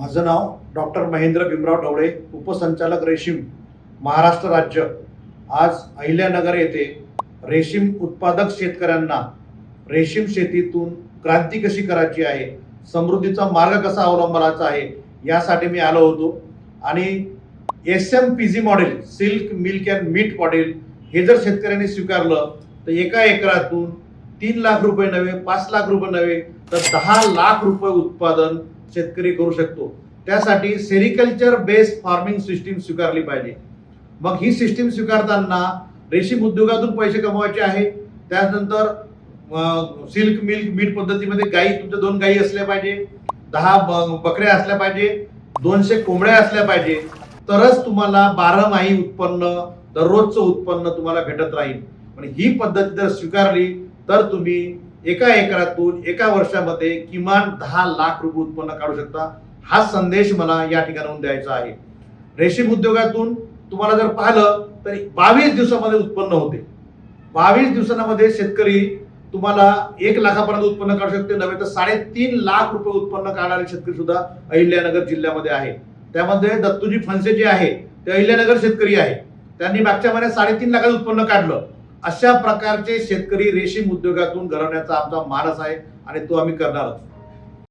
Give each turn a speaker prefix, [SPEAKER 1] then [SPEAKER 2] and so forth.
[SPEAKER 1] माझं नाव डॉक्टर महेंद्र भीमराव ढवळे, उपसंचालक रेशीम, महाराष्ट्र राज्य। आज अहिल्यानगर येथे रेशीम उत्पादक शेतकऱ्यांना रेशीम शेतीतून क्रांती कशी करायची आहे, समृद्धीचा मार्ग कसा अवलंबायचा आहे, यासाठी मी आलो होतो। आणि SMPG model, silk milk and meat model, हे जर शेतकऱ्यांनी स्वीकारलं तर एका एकरातून 3 लाख रुपये नव्हे, 5 लाख रुपये नव्हे, तर 10 लाख रुपये उत्पादन शेतकरी करू शकतो। त्यासाठी सेरिकल्चर बेस्ड फार्मिंग सिस्टीम स्वीकारली पाहिजे। मग ही सिस्टीम स्वीकारताना रेशीम उद्योगातून पैसे कमवायचे आहे। त्यानंतर सिल्क मिल्क मीट पद्धतीमध्ये गाई, तुमच्या 2 गाई असल्या पाहिजे, 10 बकऱ्या असल्या पाहिजे, 200 कोंबड्या असल्या पाहिजे, तरच तुम्हाला 12 माही उत्पन्न, दररोजचं उत्पन्न तुम्हाला भेटत राहील। पण ही पद्धत जर स्वीकारली तर तुम्ही एका एकरातून एका वर्षामध्ये किमान 10 लाख रुपये उत्पन्न काढू शकता। हा संदेश मला या ठिकाणाहून द्यायचा आहे। रेशीम उद्योगातून तुम्हाला जर पाहिलं तर 22 दिवसामध्ये उत्पन्न होते। 22 दिवसांमध्ये शेतकरी तुम्हाला 1 लाखापर्यंत उत्पन्न काढू शकते, नव्हे तर 3.5 लाख रुपये उत्पन्न काढणारे शेतकरी सुद्धा अहिल्यानगर जिल्ह्यामध्ये आहे। त्यामध्ये दत्तूजी फणसे जे आहे ते अहिल्यानगर शेतकरी आहे, त्यांनी मागच्या महिन्यात 3.5 लाखाचं उत्पन्न काढलं। अशा प्रकारचे शेतकरी रेशीम उद्योगातून घडवण्याचा आमचा मानस आहे आणि तो आम्ही करणारच।